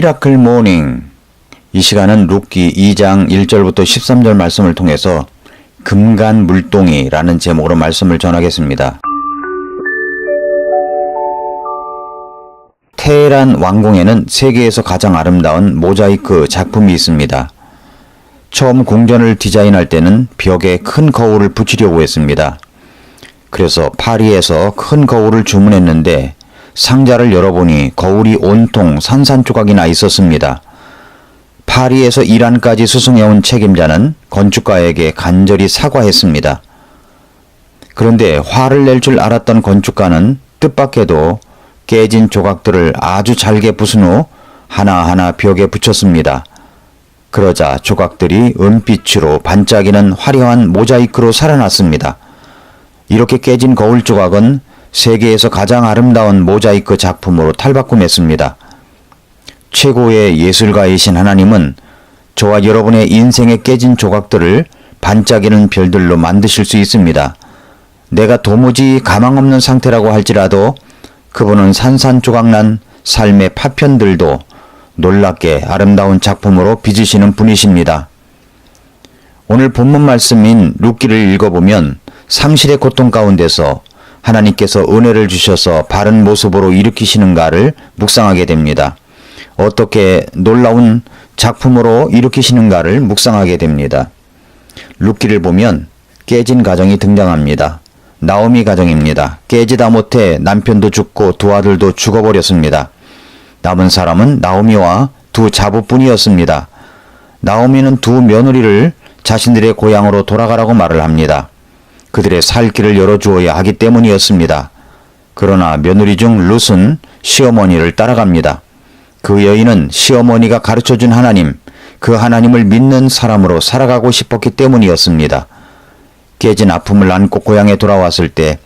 미라클 모닝. 이 시간은 룻기 2장 1절부터 13절 말씀을 통해서 금간물동이라는 제목으로 말씀을 전하겠습니다. 테헤란 왕궁에는 세계에서 가장 아름다운 모자이크 작품이 있습니다. 처음 궁전을 디자인할 때는 벽에 큰 거울을 붙이려고 했습니다. 그래서 파리에서 큰 거울을 주문했는데 상자를 열어보니 거울이 온통 산산조각이 나 있었습니다. 파리에서 이란까지 수송해온 책임자는 건축가에게 간절히 사과했습니다. 그런데 화를 낼 줄 알았던 건축가는 뜻밖에도 깨진 조각들을 아주 잘게 부순 후 하나하나 벽에 붙였습니다. 그러자 조각들이 은빛으로 반짝이는 화려한 모자이크로 살아났습니다. 이렇게 깨진 거울 조각은 세계에서 가장 아름다운 모자이크 작품으로 탈바꿈했습니다. 최고의 예술가이신 하나님은 저와 여러분의 인생에 깨진 조각들을 반짝이는 별들로 만드실 수 있습니다. 내가 도무지 가망 없는 상태라고 할지라도 그분은 산산조각난 삶의 파편들도 놀랍게 아름다운 작품으로 빚으시는 분이십니다. 오늘 본문 말씀인 룻기를 읽어보면 상실의 고통 가운데서 하나님께서 은혜를 주셔서 바른 모습으로 일으키시는가를 묵상하게 됩니다. 어떻게 놀라운 작품으로 일으키시는가를 묵상하게 됩니다. 룻기를 보면 깨진 가정이 등장합니다. 나오미 가정입니다. 깨지다 못해 남편도 죽고 두 아들도 죽어버렸습니다. 남은 사람은 나오미와 두 자부뿐이었습니다. 나오미는 두 며느리를 자신들의 고향으로 돌아가라고 말을 합니다. 그들의 살 길을 열어주어야 하기 때문이었습니다. 그러나 며느리 중 룻은 시어머니를 따라갑니다. 그 여인은 시어머니가 가르쳐준 하나님, 그 하나님을 믿는 사람으로 살아가고 싶었기 때문이었습니다. 깨진 아픔을 안고 고향에 돌아왔을 때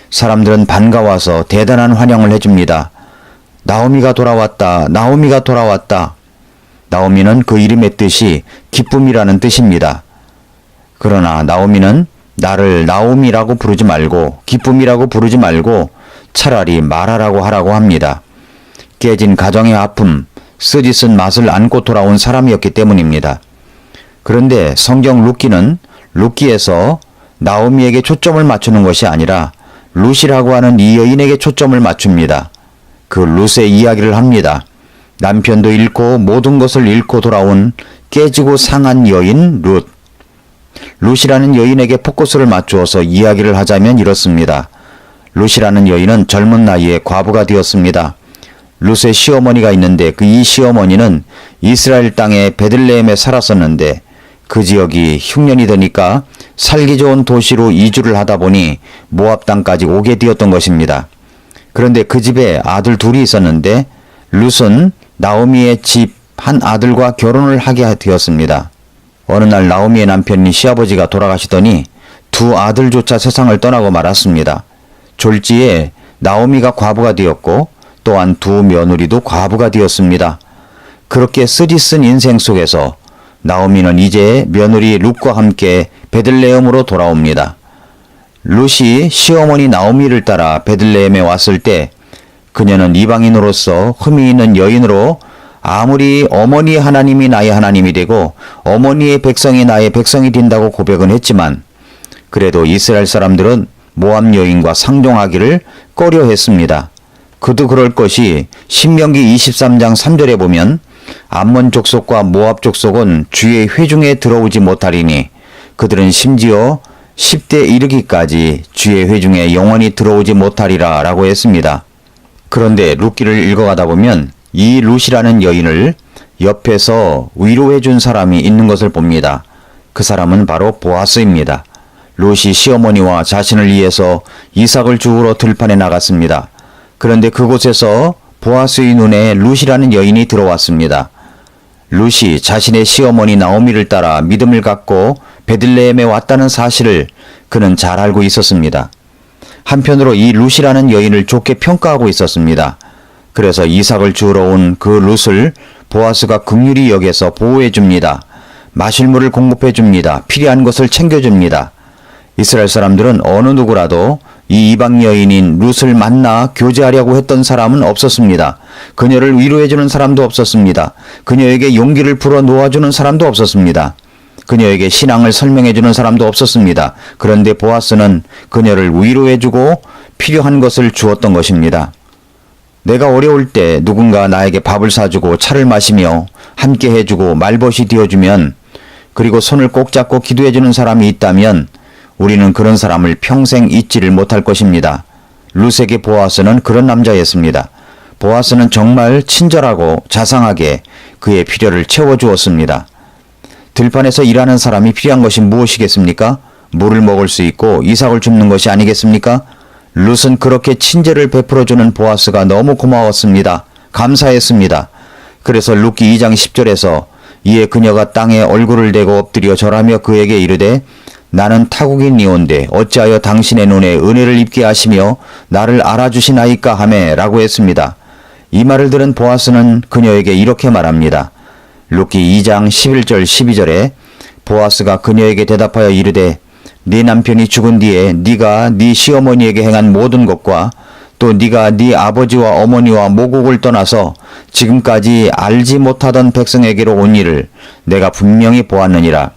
사람들은 반가워서 대단한 환영을 해줍니다. 나오미가 돌아왔다. 나오미가 돌아왔다. 나오미는 그 이름의 뜻이 기쁨이라는 뜻입니다. 그러나 나오미는 나를 나오미라고 부르지 말고 기쁨이라고 부르지 말고 차라리 마라라고 하라고 합니다. 깨진 가정의 아픔, 쓰디쓴 맛을 안고 돌아온 사람이었기 때문입니다. 그런데 성경 룻기는 룻기에서 나오미에게 초점을 맞추는 것이 아니라 룻이라고 하는 이 여인에게 초점을 맞춥니다. 그 룻의 이야기를 합니다. 남편도 잃고 모든 것을 잃고 돌아온 깨지고 상한 여인 룻. 룻이라는 여인에게 포커스를 맞추어서 이야기를 하자면 이렇습니다. 룻이라는 여인은 젊은 나이에 과부가 되었습니다. 룻의 시어머니가 있는데 그 이 시어머니는 이스라엘 땅의 베들레헴에 살았었는데 그 지역이 흉년이 되니까 살기 좋은 도시로 이주를 하다 보니 모압 땅까지 오게 되었던 것입니다. 그런데 그 집에 아들 둘이 있었는데 룻은 나오미의 집 한 아들과 결혼을 하게 되었습니다. 어느 날 나오미의 남편인 시아버지가 돌아가시더니 두 아들조차 세상을 떠나고 말았습니다. 졸지에 나오미가 과부가 되었고 또한 두 며느리도 과부가 되었습니다. 그렇게 쓰디쓴 인생 속에서 나오미는 이제 며느리 룻과 함께 베들레헴으로 돌아옵니다. 룻이 시어머니 나오미를 따라 베들레헴에 왔을 때 그녀는 이방인으로서 흠이 있는 여인으로 아무리 어머니의 하나님이 나의 하나님이 되고 어머니의 백성이 나의 백성이 된다고 고백은 했지만 그래도 이스라엘 사람들은 모압 여인과 상종하기를 꺼려했습니다. 그도 그럴 것이 신명기 23장 3절에 보면 암몬 족속과 모압 족속은 주의 회중에 들어오지 못하리니 그들은 심지어 10대 이르기까지 주의 회중에 영원히 들어오지 못하리라 라고 했습니다. 그런데 룻기를 읽어가다 보면 이 룻이라는 여인을 옆에서 위로해 준 사람이 있는 것을 봅니다. 그 사람은 바로 보아스입니다. 룻이 시어머니와 자신을 위해서 이삭을 주우러 들판에 나갔습니다. 그런데 그곳에서 보아스의 눈에 룻이라는 여인이 들어왔습니다. 룻이 자신의 시어머니 나오미를 따라 믿음을 갖고 베들레헴에 왔다는 사실을 그는 잘 알고 있었습니다. 한편으로 이 룻이라는 여인을 좋게 평가하고 있었습니다. 그래서 이삭을 주우러 온 그 룻을 보아스가 긍휼히 여겨서 보호해 줍니다. 마실 물을 공급해 줍니다. 필요한 것을 챙겨 줍니다. 이스라엘 사람들은 어느 누구라도 이 이방 여인인 룻을 만나 교제하려고 했던 사람은 없었습니다. 그녀를 위로해주는 사람도 없었습니다. 그녀에게 용기를 불어 놓아주는 사람도 없었습니다. 그녀에게 신앙을 설명해주는 사람도 없었습니다. 그런데 보아스는 그녀를 위로해주고 필요한 것을 주었던 것입니다. 내가 어려울 때 누군가 나에게 밥을 사주고 차를 마시며 함께 해주고 말벗이 되어주면, 그리고 손을 꼭 잡고 기도해주는 사람이 있다면 우리는 그런 사람을 평생 잊지를 못할 것입니다. 룻에게 보아스는 그런 남자였습니다. 보아스는 정말 친절하고 자상하게 그의 필요를 채워주었습니다. 들판에서 일하는 사람이 필요한 것이 무엇이겠습니까? 물을 먹을 수 있고 이삭을 줍는 것이 아니겠습니까? 룻은 그렇게 친절을 베풀어주는 보아스가 너무 고마웠습니다. 감사했습니다. 그래서 룻기 2장 10절에서 이에 그녀가 땅에 얼굴을 대고 엎드려 절하며 그에게 이르되 나는 타국인이온데 어찌하여 당신의 눈에 은혜를 입게 하시며 나를 알아주시나이까 하매 라고 했습니다. 이 말을 들은 보아스는 그녀에게 이렇게 말합니다. 룻기 2장 11절 12절에 보아스가 그녀에게 대답하여 이르되 네 남편이 죽은 뒤에 네가 네 시어머니에게 행한 모든 것과 또 네가 네 아버지와 어머니와 모국을 떠나서 지금까지 알지 못하던 백성에게로 온 일을 내가 분명히 보았느니라.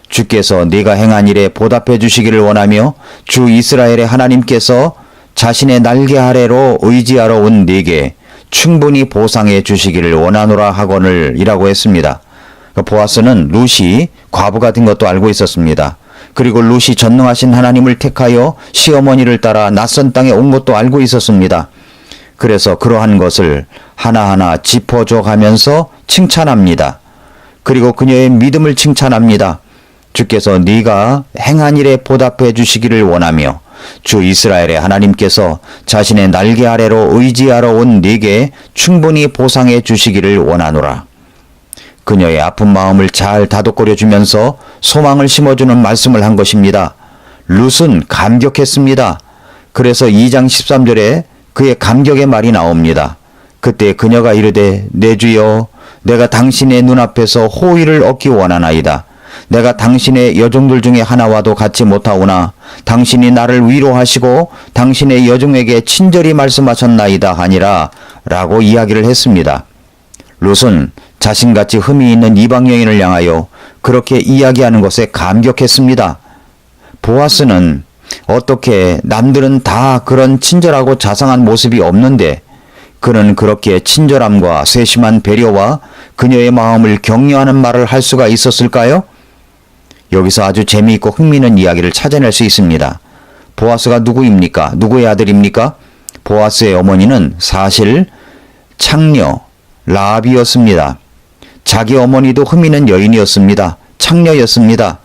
주께서 네가 행한 일에 보답해 주시기를 원하며 주 이스라엘의 하나님께서 자신의 날개 아래로 의지하러 온 네게 충분히 보상해 주시기를 원하노라 하거늘 이라고 했습니다. 보아스는 룻이 과부가 된 것도 알고 있었습니다. 그리고 룻이 전능하신 하나님을 택하여 시어머니를 따라 낯선 땅에 온 것도 알고 있었습니다. 그래서 그러한 것을 하나하나 짚어줘 가면서 칭찬합니다. 그리고 그녀의 믿음을 칭찬합니다. 주께서 네가 행한 일에 보답해 주시기를 원하며 주 이스라엘의 하나님께서 자신의 날개 아래로 의지하러 온 네게 충분히 보상해 주시기를 원하노라. 그녀의 아픈 마음을 잘 다독거려 주면서 소망을 심어주는 말씀을 한 것입니다. 룻은 감격했습니다. 그래서 2장 13절에 그의 감격의 말이 나옵니다. 그때 그녀가 이르되 내 주여 내가 당신의 눈앞에서 호의를 얻기 원하나이다. 내가 당신의 여종들 중에 하나와도 같지 못하오나 당신이 나를 위로하시고 당신의 여종에게 친절히 말씀하셨나이다 하니라 라고 이야기를 했습니다. 룻은 자신같이 흠이 있는 이방 여인을 향하여 그렇게 이야기하는 것에 감격했습니다. 보아스는 어떻게 남들은 다 그런 친절하고 자상한 모습이 없는데 그는 그렇게 친절함과 세심한 배려와 그녀의 마음을 격려하는 말을 할 수가 있었을까요? 여기서 아주 재미있고 흥미있는 이야기를 찾아낼 수 있습니다. 보아스가 누구입니까? 누구의 아들입니까? 보아스의 어머니는 사실 창녀 라합이었습니다. 자기 어머니도 흠 있는 여인이었습니다. 창녀였습니다.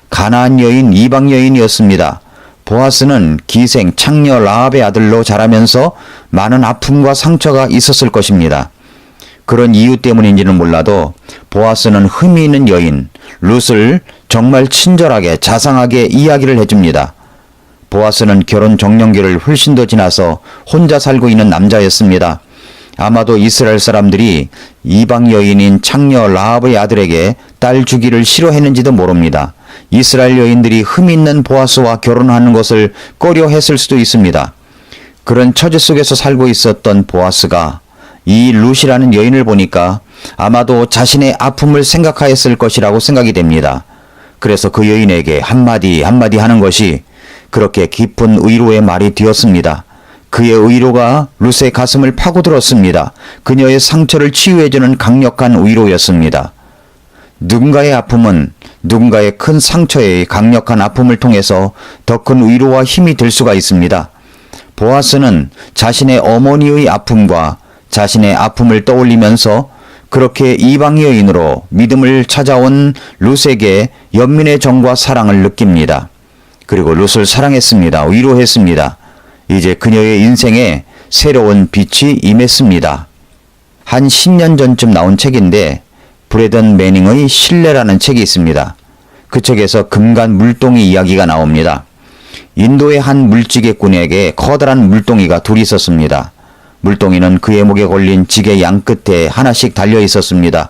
가나안 여인, 이방 여인이었습니다. 보아스는 기생 창녀 라합의 아들로 자라면서 많은 아픔과 상처가 있었을 것입니다. 그런 이유 때문인지는 몰라도 보아스는 흠이 있는 여인 룻을 정말 친절하게 자상하게 이야기를 해줍니다. 보아스는 결혼 정년기를 훨씬 더 지나서 혼자 살고 있는 남자였습니다. 아마도 이스라엘 사람들이 이방 여인인 창녀 라합의 아들에게 딸 주기를 싫어했는지도 모릅니다. 이스라엘 여인들이 흠 있는 보아스와 결혼하는 것을 꺼려했을 수도 있습니다. 그런 처지 속에서 살고 있었던 보아스가 이 룻이라는 여인을 보니까 아마도 자신의 아픔을 생각하였을 것이라고 생각이 됩니다. 그래서 그 여인에게 한마디 하는 것이 그렇게 깊은 위로의 말이 되었습니다. 그의 의로가 룻의 가슴을 파고들었습니다. 그녀의 상처를 치유해주는 강력한 위로였습니다. 누군가의 아픔은 누군가의 큰 상처의 강력한 아픔을 통해서 더 큰 위로와 힘이 될 수가 있습니다. 보아스는 자신의 어머니의 아픔과 자신의 아픔을 떠올리면서 그렇게 이방 여인으로 믿음을 찾아온 룻에게 연민의 정과 사랑을 느낍니다. 그리고 룻을 사랑했습니다. 위로했습니다. 이제 그녀의 인생에 새로운 빛이 임했습니다. 한 10년 전쯤 나온 책인데 브래던 매닝의 신뢰라는 책이 있습니다. 그 책에서 금간 물동이 이야기가 나옵니다. 인도의 한 물지개꾼에게 커다란 물동이가 둘이 있었습니다. 물동이는 그의 목에 걸린 지게 양 끝에 하나씩 달려 있었습니다.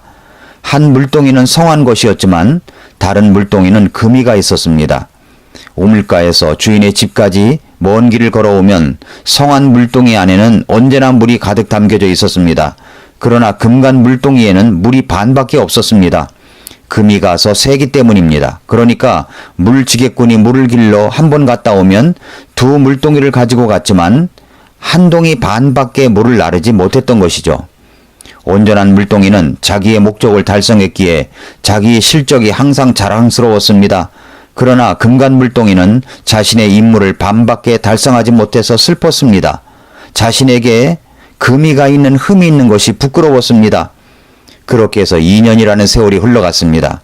한 물동이는 성한 것이었지만 다른 물동이는 금이가 있었습니다. 우물가에서 주인의 집까지 먼 길을 걸어오면 성한 물동이 안에는 언제나 물이 가득 담겨져 있었습니다. 그러나 금간 물동이에는 물이 반밖에 없었습니다. 금이 가서 새기 때문입니다. 그러니까 물지객꾼이 물을 길러 한 번 갔다 오면 두 물동이를 가지고 갔지만 한 동이 반밖에 물을 나르지 못했던 것이죠. 온전한 물동이는 자기의 목적을 달성했기에 자기의 실적이 항상 자랑스러웠습니다. 그러나 금간 물동이는 자신의 임무를 반밖에 달성하지 못해서 슬펐습니다. 자신에게 금이가 있는 흠이 있는 것이 부끄러웠습니다. 그렇게 해서 2년이라는 세월이 흘러갔습니다.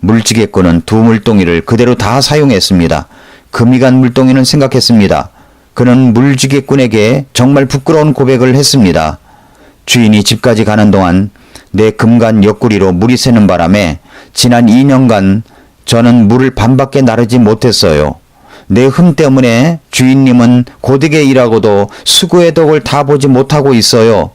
물지객꾼은 두 물동이를 그대로 다 사용했습니다. 금이 간 물동이는 생각했습니다. 그는 물지객꾼에게 정말 부끄러운 고백을 했습니다. 주인이 집까지 가는 동안 내 금간 옆구리로 물이 새는 바람에 지난 2년간 저는 물을 반밖에 나르지 못했어요. 내 흠 때문에 주인님은 고되게 일하고도 수고의 덕을 다 보지 못하고 있어요.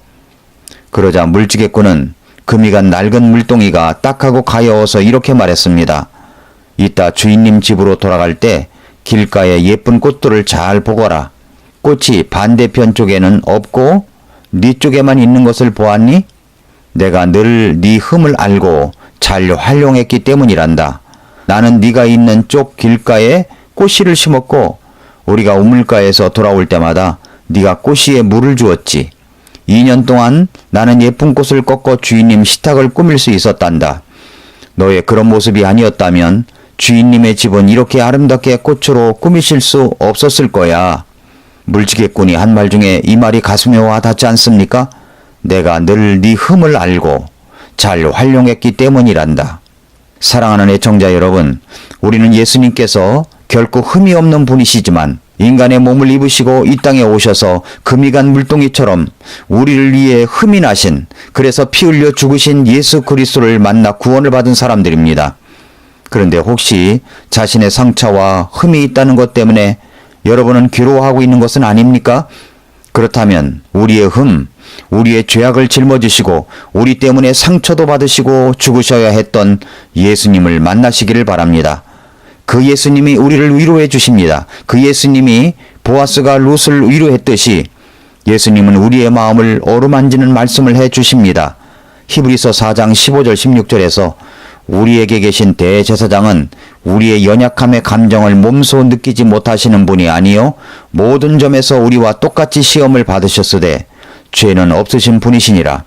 그러자 물지객꾼은 금이 간 낡은 물동이가 딱하고 가여워서 이렇게 말했습니다. 이따 주인님 집으로 돌아갈 때 길가에 예쁜 꽃들을 잘 보거라. 꽃이 반대편 쪽에는 없고 네 쪽에만 있는 것을 보았니? 내가 늘 네 흠을 알고 잘 활용했기 때문이란다. 나는 네가 있는 쪽 길가에 꽃씨를 심었고 우리가 우물가에서 돌아올 때마다 네가 꽃씨에 물을 주었지. 2년 동안 나는 예쁜 꽃을 꺾어 주인님 식탁을 꾸밀 수 있었단다. 너의 그런 모습이 아니었다면 주인님의 집은 이렇게 아름답게 꽃으로 꾸미실 수 없었을 거야. 물지객꾼이 한 말 중에 이 말이 가슴에 와 닿지 않습니까? 내가 늘 네 흠을 알고 잘 활용했기 때문이란다. 사랑하는 애청자 여러분, 우리는 예수님께서 결코 흠이 없는 분이시지만 인간의 몸을 입으시고 이 땅에 오셔서 금이 간 물동이처럼 우리를 위해 흠이 나신, 그래서 피 흘려 죽으신 예수 그리스도를 만나 구원을 받은 사람들입니다. 그런데 혹시 자신의 상처와 흠이 있다는 것 때문에 여러분은 괴로워하고 있는 것은 아닙니까? 그렇다면 우리의 흠, 우리의 죄악을 짊어지시고 우리 때문에 상처도 받으시고 죽으셔야 했던 예수님을 만나시기를 바랍니다. 그 예수님이 우리를 위로해 주십니다. 그 예수님이 보아스가 룻을 위로했듯이 예수님은 우리의 마음을 어루만지는 말씀을 해 주십니다. 히브리서 4장 15절 16절에서 우리에게 계신 대제사장은 우리의 연약함의 감정을 몸소 느끼지 못하시는 분이 아니요 모든 점에서 우리와 똑같이 시험을 받으셨으되 죄는 없으신 분이시니라.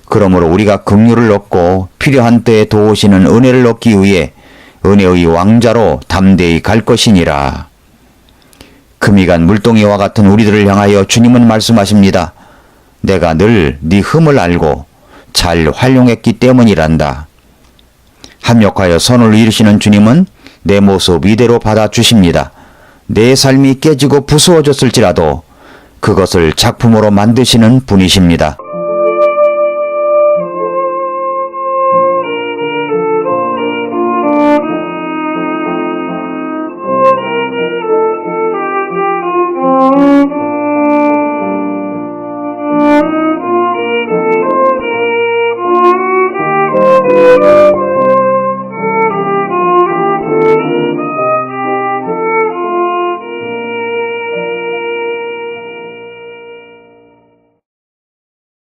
그러므로 우리가 긍휼을 얻고 필요한 때에 도우시는 은혜를 얻기 위해 은혜의 왕자로 담대히 갈 것이니라. 금이 간 물동이와 같은 우리들을 향하여 주님은 말씀하십니다. 내가 늘 네 흠을 알고 잘 활용했기 때문이란다. 합력하여 선을 이루시는 주님은 내 모습 이대로 받아주십니다. 내 삶이 깨지고 부수어졌을지라도 그것을 작품으로 만드시는 분이십니다.